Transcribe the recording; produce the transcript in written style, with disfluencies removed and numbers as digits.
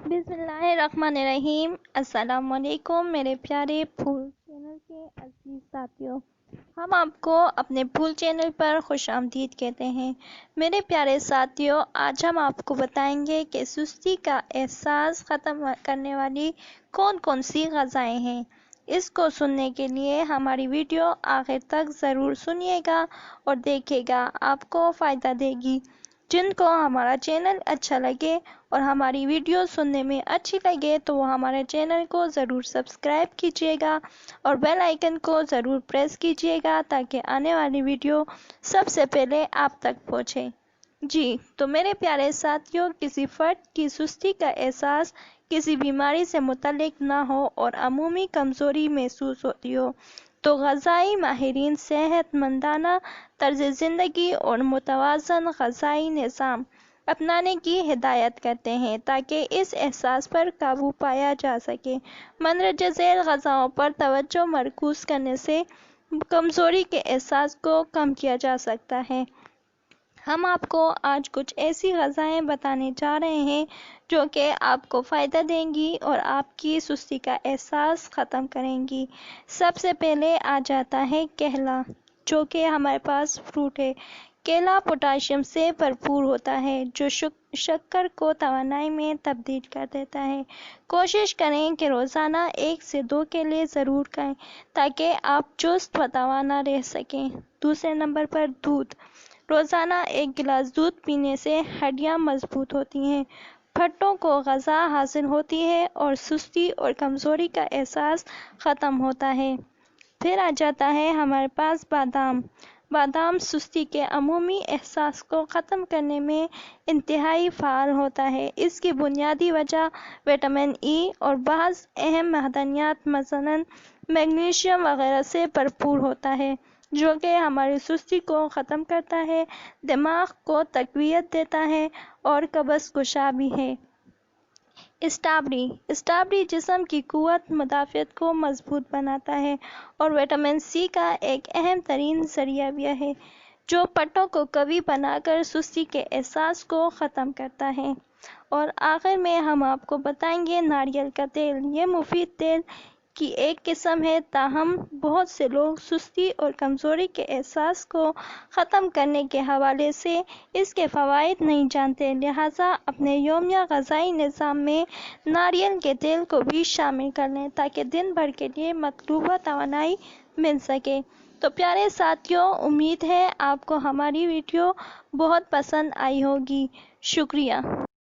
बिस्मिल्लाहिर्रहमानिर्रहीम। अस्सलाम वालेकुम मेरे प्यारे फूल चैनल के अजीज साथियों, हम आपको अपने फूल चैनल पर खुश आमदीद कहते हैं। मेरे प्यारे साथियों, आज हम आपको बताएंगे कि सुस्ती का एहसास ख़त्म करने वाली कौन कौन सी ग़िज़ाएँ हैं। इसको सुनने के लिए हमारी वीडियो आखिर तक ज़रूर सुनिएगा और देखिएगा, आपको फ़ायदा देगी। जिनको हमारा चैनल अच्छा लगे और हमारी वीडियो सुनने में अच्छी लगे तो वो हमारे चैनल को ज़रूर सब्सक्राइब कीजिएगा और बेल आइकन को ज़रूर प्रेस कीजिएगा ताकि आने वाली वीडियो सबसे पहले आप तक पहुँचे। जी तो मेरे प्यारे साथियों, किसी फ़र्द की सुस्ती का एहसास किसी बीमारी से मुतल्लिक ना हो और अमूमी कमज़ोरी महसूस होती हो तो ग़िज़ाई माहिरीन सेहतमंदाना तर्ज़ ज़िंदगी और मुतवाज़न ग़िज़ाई निज़ाम अपनाने की हिदायत करते हैं ताकि इस एहसास पर काबू पाया जा सके। मंदरजा ज़ैल ग़िज़ाओं पर तवज्जो मरकूज़ करने से कमज़ोरी के एहसास को कम किया जा सकता है। हम आपको आज कुछ ऐसी ग़िज़ाएँ बताने जा रहे हैं जो कि आपको फ़ायदा देंगी और आपकी सुस्ती का एहसास ख़त्म करेंगी। सबसे पहले आ जाता है केला, जो कि हमारे पास फ्रूट है। केला पोटाशियम से भरपूर होता है जो शक्कर को तवानाई में तब्दील कर देता है। कोशिश करें कि रोज़ाना 1 से 2 केले ज़रूर खाएं ताकि आप चुस्त व तवाना रह सकें। दूसरे नंबर पर दूध। रोज़ाना 1 गिलास दूध पीने से हड्डियां मजबूत होती हैं, फट्टों को ग़िज़ा हासिल होती है और सुस्ती और कमज़ोरी का एहसास ख़त्म होता है। फिर आ जाता है हमारे पास बादाम। बादाम सुस्ती के अमूमी एहसास को ख़त्म करने में इंतहाई फ़ाल होता है। इसकी बुनियादी वजह विटामिन ई और बाज़ अहम मादनियात मसलन मैग्नीशियम वगैरह से भरपूर होता है, जो कि हमारी सुस्ती को ख़त्म करता है, दिमाग को तक़वियत देता है और कब्ज़ कुशा भी है। स्ट्रॉबेरी जिस्म की क़ुव्वत मुदाफ़ियत को मज़बूत बनाता है और विटामिन सी का एक अहम तरीन ज़रिया भी है, जो पट्टों को कवी बनाकर सुस्ती के एहसास को ख़त्म करता है। और आखिर में हम आपको बताएंगे नारियल का तेल। ये मुफीद तेल की एक किस्म है, ताहम बहुत से लोग सुस्ती और कमज़ोरी के एहसास को ख़त्म करने के हवाले से इसके फ़वाइद नहीं जानते, लिहाजा अपने यौमिया ग़िज़ाई निज़ाम में नारियल के तेल को भी शामिल कर लें ताकि दिन भर के लिए मतलूबा तवानाई मिल सके। तो प्यारे साथियों, उम्मीद है आपको हमारी वीडियो बहुत पसंद आई होगी। शुक्रिया।